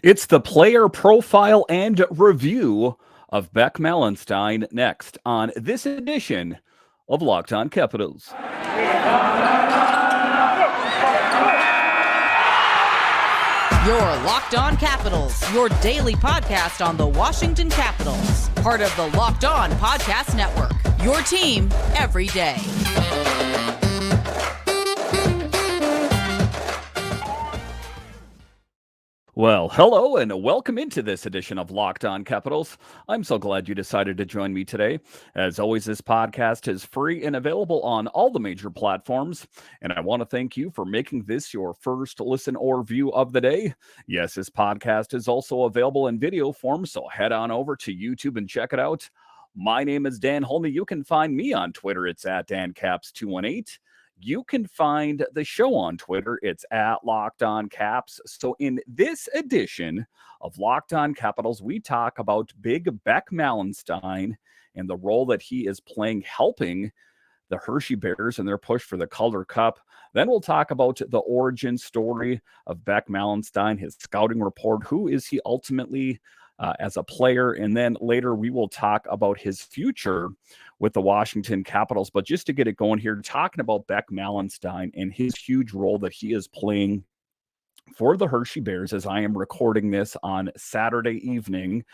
It's the player profile and review of Beck Malenstyn next on this edition of Locked On Capitals. Your Locked On Capitals, your daily podcast on the Washington Capitals, part of the Locked On Podcast Network, your team every day. Well, hello and welcome into this edition of Locked On Capitals. I'm so glad you decided to join me today. As always, this podcast is free and available on all the major platforms. And I want to thank you for making this your first listen or view of the day. Yes, this podcast is also available in video form, so head on over to YouTube and check it out. My name is Dan Holney. You can find me on Twitter. It's at DanCaps218. You can find the show on Twitter. It's at Locked On Caps. So in this edition of Locked On Capitals, we talk about Big Beck Malenstyn and the role that he is playing helping the Hershey Bears and their push for the Calder Cup. Then we'll talk about the origin story of Beck Malenstyn, his scouting report. Who is he ultimately as a player? And then later we will talk about his future with the Washington Capitals. But just to get it going here, talking about Beck Malenstyn and his huge role that he is playing for the Hershey Bears as I am recording this on Saturday evening.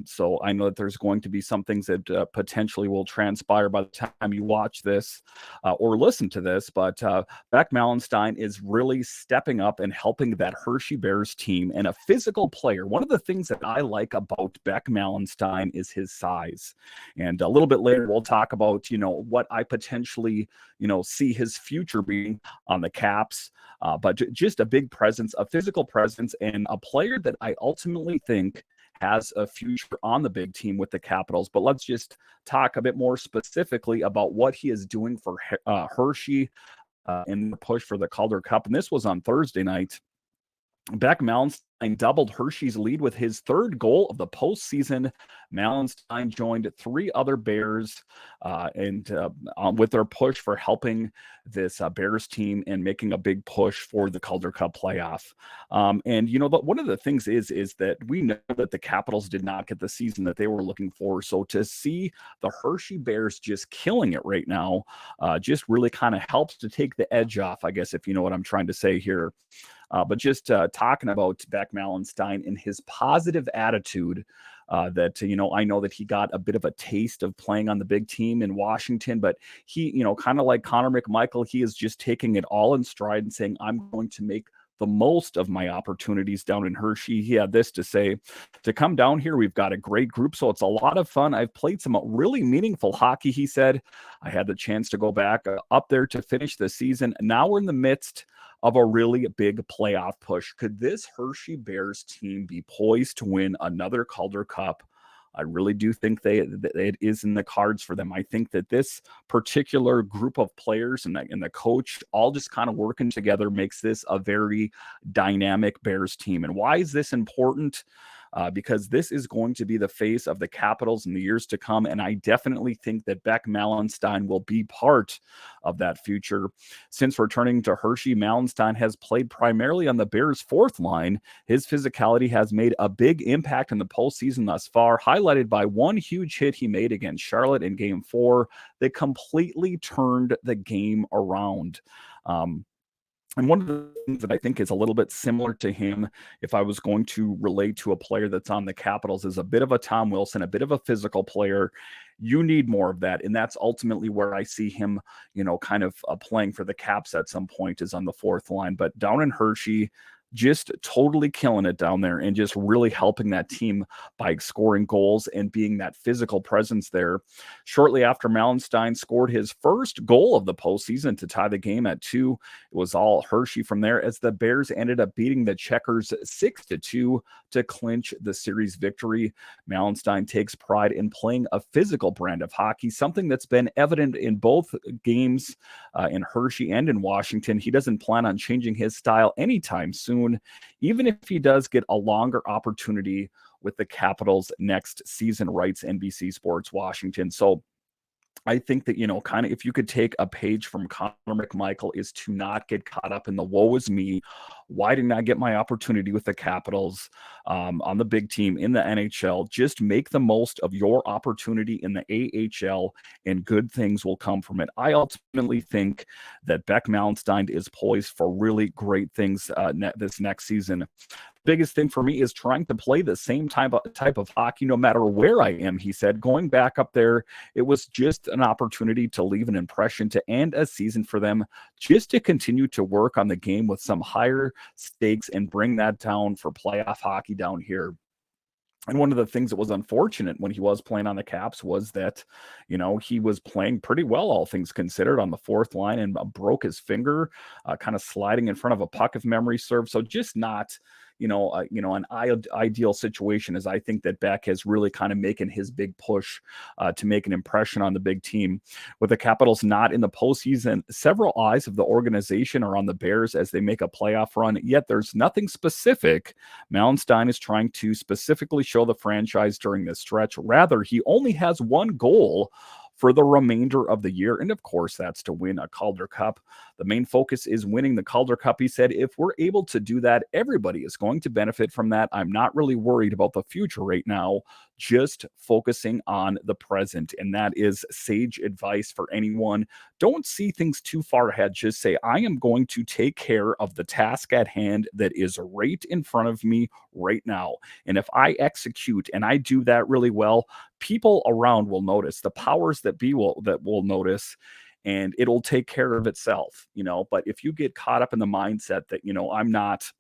So I know that there's going to be some things that potentially will transpire by the time you watch this or listen to this. But Beck Malenstyn is really stepping up and helping that Hershey Bears team, and a physical player. One of the things that I like about Beck Malenstyn is his size. And a little bit later, we'll talk about, what I potentially, see his future being on the Caps. But just a big presence, a physical presence, and a player that I ultimately think has a future on the big team with the Capitals. But let's just talk a bit more specifically about what he is doing for Hershey in the push for the Calder Cup. And this was on Thursday night. Beck Malenstyn doubled Hershey's lead with his third goal of the postseason. Malenstyn joined three other Bears and with their push for helping this Bears team and making a big push for the Calder Cup playoff. But one of the things is that we know that the Capitals did not get the season that they were looking for. So to see the Hershey Bears just killing it right now just really kind of helps to take the edge off, I guess, if you know what I'm trying to say here. But just talking about Beck Malenstyn and his positive attitude that, I know that he got a bit of a taste of playing on the big team in Washington, but he, kind of like Connor McMichael, he is just taking it all in stride and saying, I'm going to make the most of my opportunities down in Hershey. He had this to say: to come down here, we've got a great group, so it's a lot of fun. I've played some really meaningful hockey, he said. I had the chance to go back up there to finish the season. Now we're in the midst of a really big playoff push. Could this Hershey Bears team be poised to win another Calder Cup? I really do think it is in the cards for them. I think that this particular group of players and the coach all just kind of working together makes this a very dynamic Bears team. And why is this important? Because this is going to be the face of the Capitals in the years to come. And I definitely think that Beck Malenstyn will be part of that future. Since returning to Hershey, Malenstyn has played primarily on the Bears' fourth line. His physicality has made a big impact in the postseason thus far, highlighted by one huge hit he made against Charlotte in Game 4 that completely turned the game around. And one of the things that I think is a little bit similar to him, if I was going to relate to a player that's on the Capitals, is a bit of a Tom Wilson, a bit of a physical player. You need more of that. And that's ultimately where I see him, kind of playing for the Caps at some point, is on the fourth line. But down in Hershey, just totally killing it down there and just really helping that team by scoring goals and being that physical presence there. Shortly after Malenstyn scored his first goal of the postseason to tie the game at 2, it was all Hershey from there as the Bears ended up beating the Checkers 6-2 to clinch the series victory. Malenstyn takes pride in playing a physical brand of hockey, something that's been evident in both games in Hershey and in Washington. He doesn't plan on changing his style anytime soon, even if he does get a longer opportunity with the Capitals next season, writes NBC Sports Washington. So I think that, kind of if you could take a page from Connor McMichael is to not get caught up in the woe is me. Why didn't I get my opportunity with the Capitals on the big team in the NHL? Just make the most of your opportunity in the AHL and good things will come from it. I ultimately think that Beck Malenstyn is poised for really great things this next season. Biggest thing for me is trying to play the same type of hockey no matter where I am, he said. Going back up there, it was just an opportunity to leave an impression, to end a season for them, just to continue to work on the game with some higher stakes and bring that down for playoff hockey down here. And one of the things that was unfortunate when he was playing on the Caps was that, he was playing pretty well, all things considered, on the fourth line and broke his finger, kind of sliding in front of a puck, if memory serves. So just not, an ideal situation, as I think that Beck is really kind of making his big push to make an impression on the big team. With the Capitals not in the postseason, several eyes of the organization are on the Bears as they make a playoff run, yet there's nothing specific Malenstyn is trying to specifically show the franchise during this stretch. Rather, he only has one goal for the remainder of the year. And of course, that's to win a Calder Cup. The main focus is winning the Calder Cup. He said, if we're able to do that, everybody is going to benefit from that. I'm not really worried about the future right now, just focusing on the present. And that is sage advice for anyone. Don't see things too far ahead. Just say, I am going to take care of the task at hand that is right in front of me right now. And if I execute and I do that really well, people around will notice. The powers that be will notice, and it'll take care of itself. But if you get caught up in the mindset that, I'm not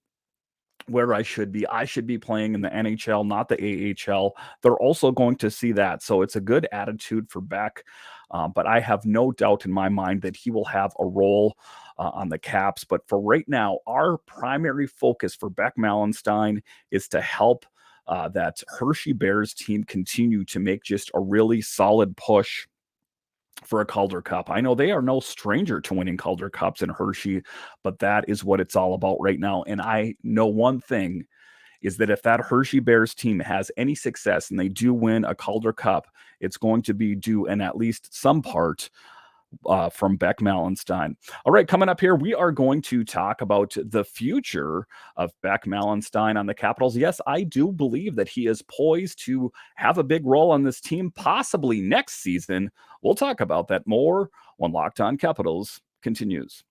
where I should be playing in the NHL, not the AHL, they're also going to see that. So it's a good attitude for Beck. But I have no doubt in my mind that he will have a role on the Caps. But for right now, our primary focus for Beck Malenstyn is to help that Hershey Bears team continue to make just a really solid push for a Calder Cup. I know they are no stranger to winning Calder Cups in Hershey, but that is what it's all about right now. And I know one thing is that if that Hershey Bears team has any success and they do win a Calder Cup, it's going to be due in at least some part from Beck Malenstyn. All right, coming up here, we are going to talk about the future of Beck Malenstyn on the Capitals. Yes, I do believe that he is poised to have a big role on this team, possibly next season. We'll talk about that more when Locked On Capitals continues.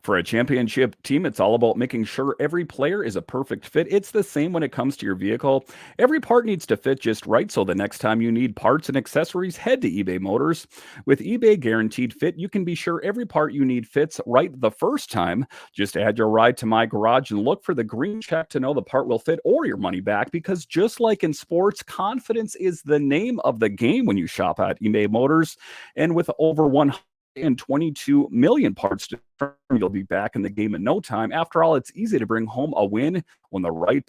For a championship team, it's all about making sure every player is a perfect fit. It's the same when it comes to your vehicle. Every part needs to fit just right, so the next time you need parts and accessories, head to eBay Motors. With eBay Guaranteed Fit, you can be sure every part you need fits right the first time. Just add your ride to My Garage and look for the green check to know the part will fit or your money back, because just like in sports, confidence is the name of the game when you shop at eBay Motors. And with over 122 million parts to turn, you'll be back in the game in no time. After all, it's easy to bring home a win when the right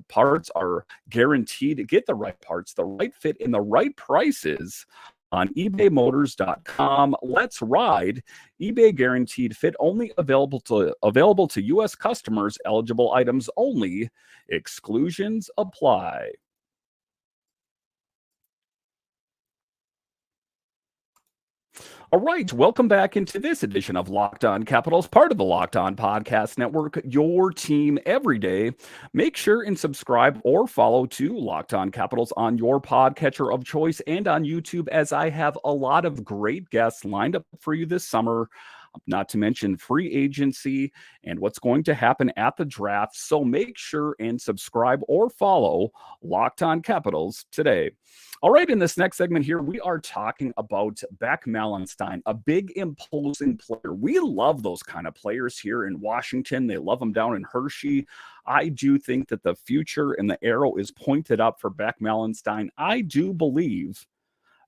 parts are guaranteed. Get the right parts, the right fit, and the right prices on ebaymotors.com. Let's ride. eBay Guaranteed Fit, only available to U.S. customers. Eligible items only. Exclusions apply. All right, welcome back into this edition of Locked On Capitals, part of the Locked On Podcast Network, your team every day. Make sure and subscribe or follow to Locked On Capitals on your podcatcher of choice and on YouTube, as I have a lot of great guests lined up for you this summer, not to mention free agency and what's going to happen at the draft. So make sure and subscribe or follow Locked On Capitals today. All right, in this next segment here, we are talking about Beck Malenstyn, a big imposing player. We love those kind of players here in Washington. They love them down in Hershey. I do think that the future and the arrow is pointed up for Beck Malenstyn. I do believe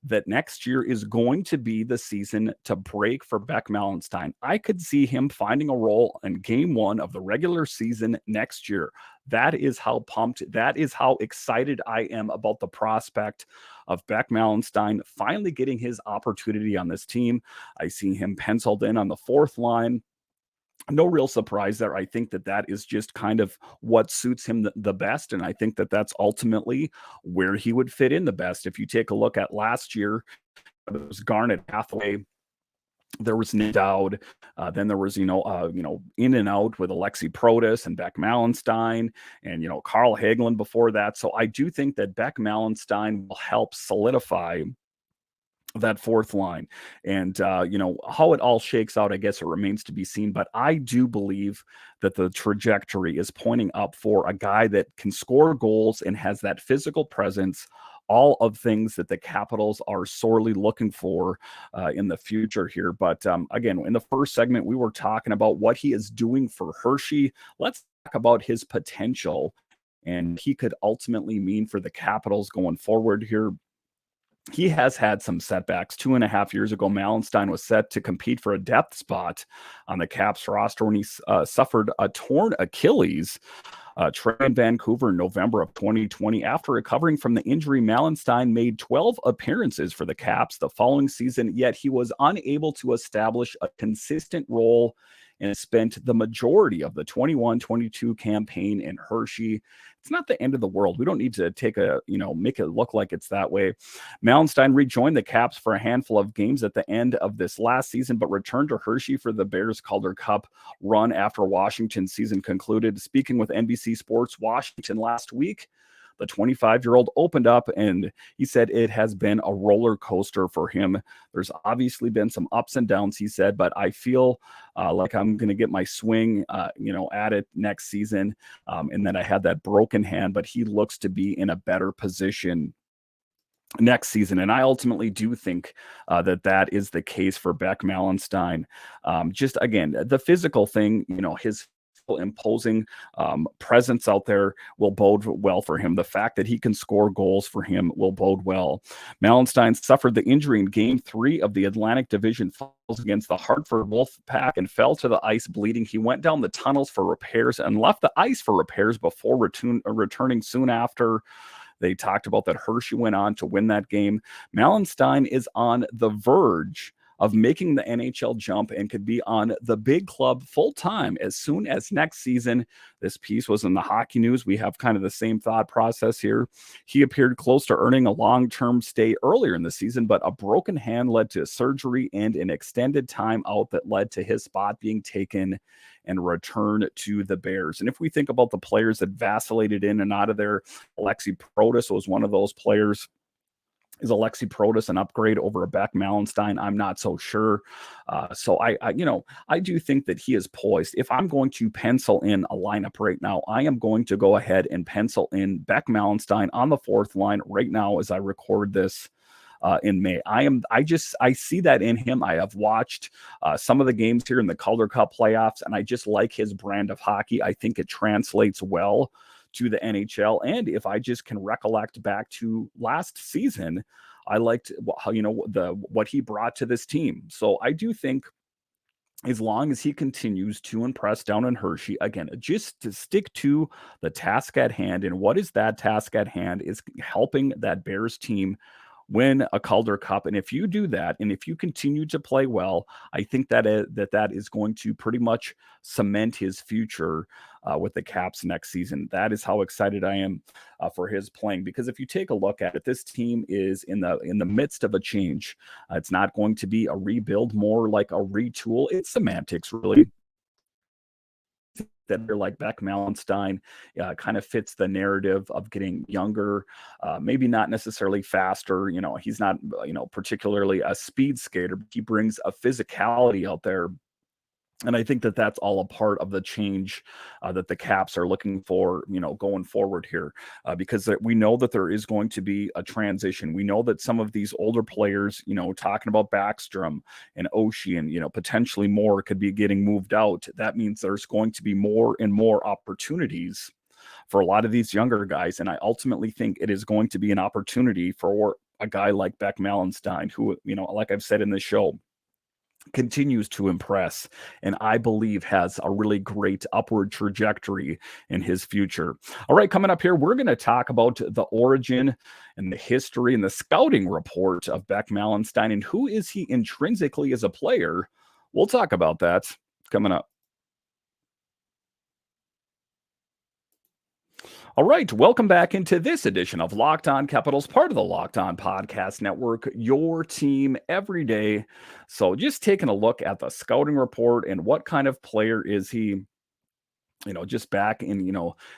that next year is going to be the season to break for Beck Malenstyn. I could see him finding a role in game one of the regular season next year. That is how pumped, that is how excited I am about the prospect of Beck Malenstyn finally getting his opportunity on this team. I see him penciled in on the fourth line. no real surprise there. I think that that is just kind of what suits him the best. And I think that that's ultimately where he would fit in the best. If you take a look at last year, there was Garnet Hathaway, there was Nick Dowd, then there was in and out with Alexi Protas and Beck Malenstyn, and Carl Hagelin before that. So I do think that Beck Malenstyn will help solidify that fourth line. And how it all shakes out, I guess it remains to be seen, but I do believe that the trajectory is pointing up for a guy that can score goals and has that physical presence, all of things that the Capitals are sorely looking for in the future here. But again, in the first segment, we were talking about what he is doing for Hershey. Let's talk about his potential and he could ultimately mean for the Capitals going forward here. He has had some setbacks. 2.5 years ago, Malenstyn was set to compete for a depth spot on the Caps roster when he suffered a torn Achilles. Trained in Vancouver in November of 2020. After recovering from the injury, Malenstyn made 12 appearances for the Caps the following season, yet he was unable to establish a consistent role and spent the majority of the 21-22 campaign in Hershey. It's not the end of the world. We don't need to make it look like it's that way. Malenstyn rejoined the Caps for a handful of games at the end of this last season, but returned to Hershey for the Bears Calder Cup run after Washington's season concluded. Speaking with NBC Sports Washington last week, the 25-year-old opened up and he said it has been a roller coaster for him. There's obviously been some ups and downs, he said, but I feel like I'm going to get my swing, at it next season. And then I had that broken hand, but he looks to be in a better position next season. And I ultimately do think that is the case for Beck Malenstyn. Just again, the physical thing, his imposing presence out there will bode well for him. The fact that he can score goals for him will bode well. Malenstyn suffered the injury in Game 3 of the Atlantic Division Finals against the Hartford Wolfpack and fell to the ice bleeding. He went down the tunnels for repairs and left the ice for repairs before returning soon after. They talked about that Hershey went on to win that game. Malenstyn is on the verge of making the NHL jump and could be on the big club full time as soon as next season. This piece was in the Hockey News. We have kind of the same thought process here. He appeared close to earning a long-term stay earlier in the season, but a broken hand led to surgery and an extended time out that led to his spot being taken and returned to the Bears. And if we think about the players that vacillated in and out of there, Alexi Protas was one of those players. Is Alexi Protas an upgrade over a Beck Malenstyn? I'm not so sure. So I do think that he is poised. If I'm going to pencil in a lineup right now, I am going to go ahead and pencil in Beck Malenstyn on the fourth line right now as I record this in May. I see that in him. I have watched some of the games here in the Calder Cup playoffs, and I just like his brand of hockey. I think it translates well to the NHL. And if I just can recollect back to last season, I liked how, what he brought to this team. So I do think as long as he continues to impress down in Hershey, again, just to stick to the task at hand. And what is that task at hand is helping that Bears team win a Calder Cup. And if you do that, and if you continue to play well, I think that is going to pretty much cement his future with the Caps next season. That is how excited I am for his playing. Because if you take a look at it, this team is in the midst of a change. It's not going to be a rebuild, more like a retool. It's semantics, really. That are like Beck Malenstyn kind of fits the narrative of getting younger, maybe not necessarily faster. He's not, particularly a speed skater, but he brings a physicality out there. And I think that that's all a part of the change that the Caps are looking for, going forward here, because we know that there is going to be a transition. We know that some of these older players, talking about Backstrom and Oshie and, potentially more could be getting moved out. That means there's going to be more and more opportunities for a lot of these younger guys. And I ultimately think it is going to be an opportunity for a guy like Beck Malenstyn, who, like I've said in the show, continues to impress and I believe has a really great upward trajectory in his future. All right, coming up here, we're going to talk about the origin and the history and the scouting report of Beck Malenstyn and who is he intrinsically as a player. We'll talk about that coming up. All right, welcome back into this edition of Locked On Capitals, part of the Locked On Podcast Network, your team every day. So, just taking a look at the scouting report and what kind of player is he? Just back in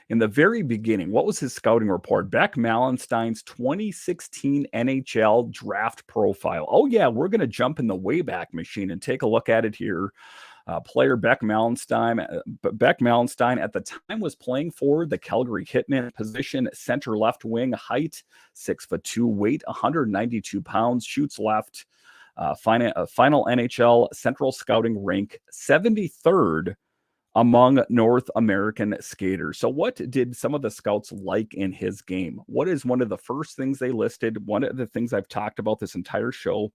the very beginning, what was his scouting report? Beck Malenstyn's 2016 NHL draft profile. Oh, yeah, we're going to jump in the Wayback Machine and take a look at it here. Player Beck Malenstyn. Beck Malenstyn at the time was playing for the Calgary Hitmen, position center left wing, height 6'2", weight 192 pounds, shoots left. Final NHL Central Scouting rank 73rd among North American skaters. So what did some of the scouts like in his game? What is one of the first things they listed? One of the things I've talked about this entire show,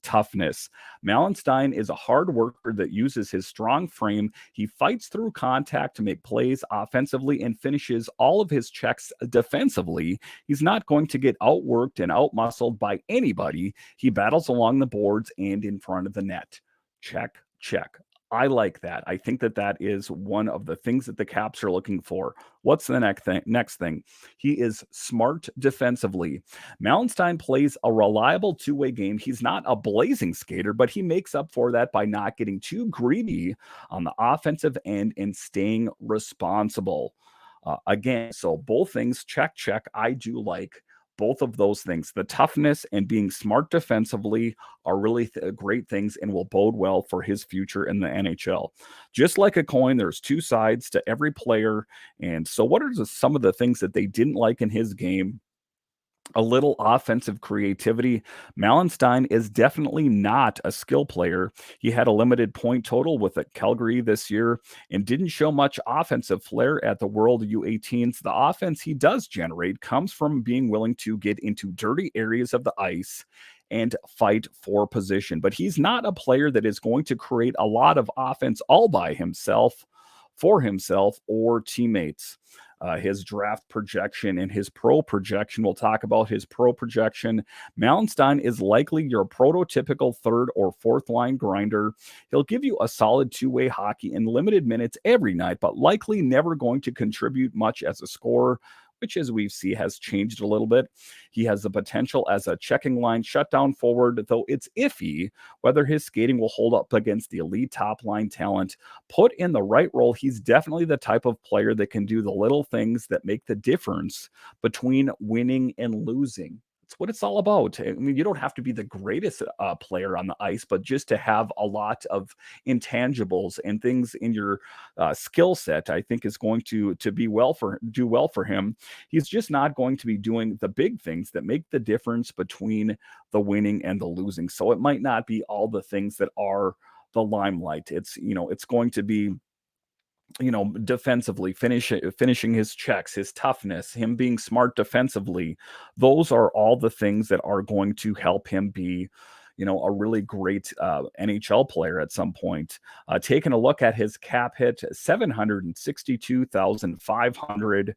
toughness. Malenstyn is a hard worker that uses his strong frame. He fights through contact to make plays offensively and finishes all of his checks defensively. He's not going to get outworked and outmuscled by anybody. He battles along the boards and in front of the net. Check, check. I like that. I think that is one of the things that the Caps are looking for. What's the next thing? He is smart defensively. Malenstyn plays a reliable two-way game. He's not a blazing skater, but he makes up for that by not getting too greedy on the offensive end and staying responsible. Again, so both things, check, check. I do like both of those things. The toughness and being smart defensively are really great things and will bode well for his future in the NHL. Just like a coin, there's two sides to every player. And so what are some of the things that they didn't like in his game? A little offensive creativity. Malenstyn is definitely not a skill player. He had a limited point total with Calgary this year and didn't show much offensive flair at the World U18s. The offense he does generate comes from being willing to get into dirty areas of the ice and fight for position. But he's not a player that is going to create a lot of offense all by himself, for himself or teammates. His draft projection and his pro projection. We'll talk about his pro projection. Malenstyn is likely your prototypical third or fourth line grinder. He'll give you a solid two-way hockey in limited minutes every night, but likely never going to contribute much as a scorer, which, as we see, has changed a little bit. He has the potential as a checking line shutdown forward, though it's iffy whether his skating will hold up against the elite top line talent. Put in the right role, he's definitely the type of player that can do the little things that make the difference between winning and losing. It's what it's all about. I mean, you don't have to be the greatest player on the ice, but just to have a lot of intangibles and things in your skill set, I think is going to do well for him. He's just not going to be doing the big things that make the difference between the winning and the losing. So it might not be all the things that are the limelight. It's going to be defensively, finishing his checks, his toughness, him being smart defensively. Those are all the things that are going to help him be, a really great NHL player at some point. Taking a look at his cap hit, 762,500.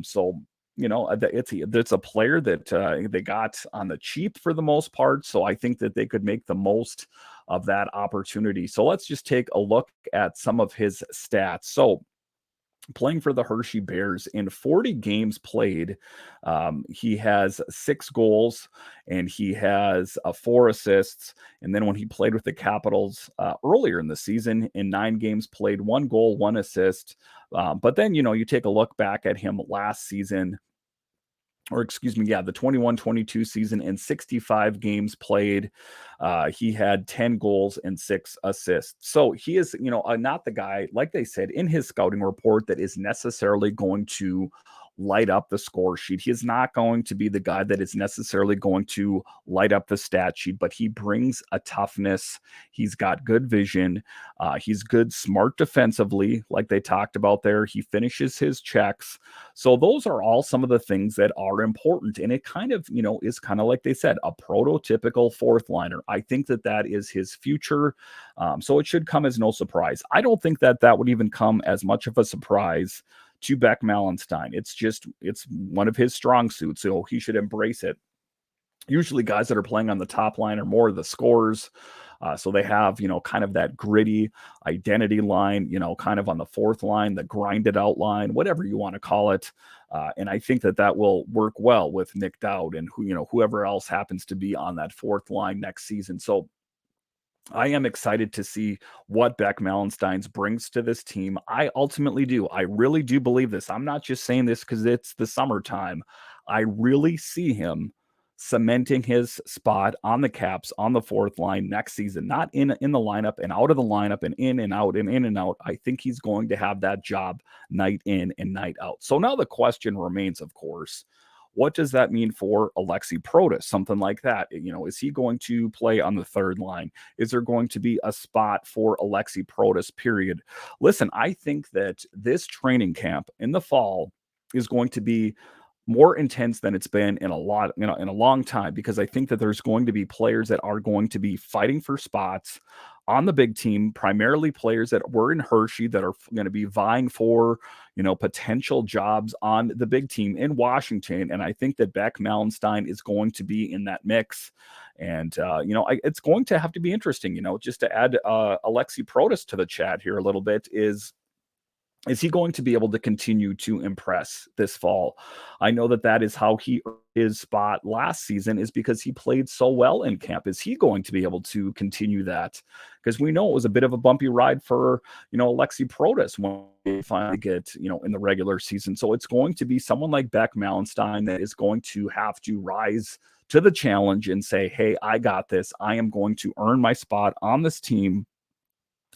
So, it's a player that they got on the cheap for the most part. So I think that they could make the most of that opportunity. So let's just take a look at some of his stats. So playing for the Hershey Bears in 40 games played, he has 6 goals and he has 4 assists. And then when he played with the Capitals earlier in the season, in 9 games played, 1 goal, 1 assist. But then, you take a look back at him last season, or excuse me, the 21-22 season, in 65 games played, he had 10 goals and 6 assists. So he is, not the guy, like they said in his scouting report, that is necessarily going to light up the score sheet. He is not going to be the guy that is necessarily going to light up the stat sheet, but he brings a toughness. He's got good vision. He's good, smart defensively, like they talked about there. He finishes his checks. So those are all some of the things that are important. And it kind of, is kind of like they said, a prototypical fourth liner. I think that is his future. So it should come as no surprise. I don't think that would even come as much of a surprise to Beck Malenstyn. It's one of his strong suits, so he should embrace it. Usually guys that are playing on the top line are more of the scorers. So they have, kind of that gritty identity line, kind of on the fourth line, the grinded out line, whatever you want to call it. And I think that will work well with Nick Dowd and whoever else happens to be on that fourth line next season. So I am excited to see what Beck Malenstyns brings to this team. I ultimately do. I really do believe this. I'm not just saying this because it's the summertime. I really see him cementing his spot on the Caps on the fourth line next season, not in the lineup and out of the lineup and in and out and in and out. I think he's going to have that job night in and night out. So now the question remains, of course, what does that mean for Alexi Protas? Something like that. Is he going to play on the third line? Is there going to be a spot for Alexi Protas, period? Listen, I think that this training camp in the fall is going to be more intense than it's been in a long time, because I think that there's going to be players that are going to be fighting for spots on the big team, primarily players that were in Hershey that are going to be vying for, potential jobs on the big team in Washington. And I think that Beck Malenstyn is going to be in that mix. And, it's going to have to be interesting, just to add Alexi Protas to the chat here a little bit is he going to be able to continue to impress this fall? I know that is how he earned his spot last season, is because he played so well in camp. Is he going to be able to continue that? Because we know it was a bit of a bumpy ride for, Alexi Protas when they finally get, in the regular season. So it's going to be someone like Beck Malenstyn that is going to have to rise to the challenge and say, hey, I got this. I am going to earn my spot on this team.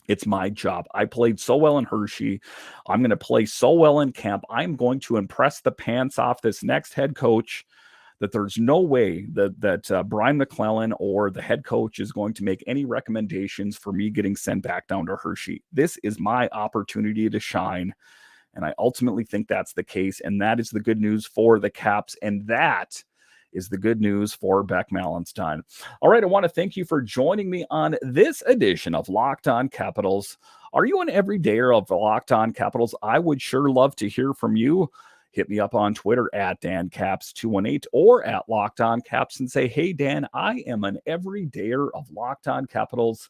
It's my job. I played so well in Hershey. I'm going to play so well in camp. I'm going to impress the pants off this next head coach, that there's no way that Brian McClellan or the head coach is going to make any recommendations for me getting sent back down to Hershey. This is my opportunity to shine. And I ultimately think that's the case. And that is the good news for the Caps. And that is the good news for Beck Malenstyn. All right, I want to thank you for joining me on this edition of Locked On Capitals. Are you an everydayer of Locked On Capitals? I would sure love to hear from you. Hit me up on Twitter at DanCaps218 or at Locked On Caps and say, hey, Dan, I am an everydayer of Locked On Capitals.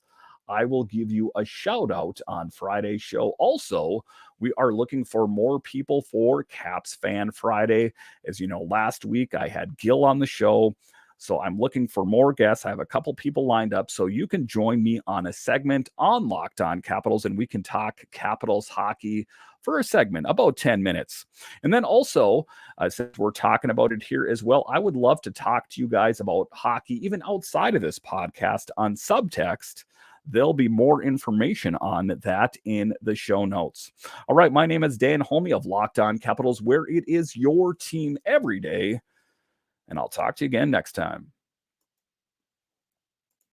I will give you a shout out on Friday's show. Also, we are looking for more people for Caps Fan Friday. As you know, last week I had Gil on the show, so I'm looking for more guests. I have a couple people lined up, so you can join me on a segment on Locked On Capitals, and we can talk Capitals hockey for a segment, about 10 minutes. And then also, since we're talking about it here as well, I would love to talk to you guys about hockey, even outside of this podcast, on Subtext. There'll be more information on that in the show notes. All right, my name is Dan Holme of Locked On Capitals, where it is your team every day. And I'll talk to you again next time.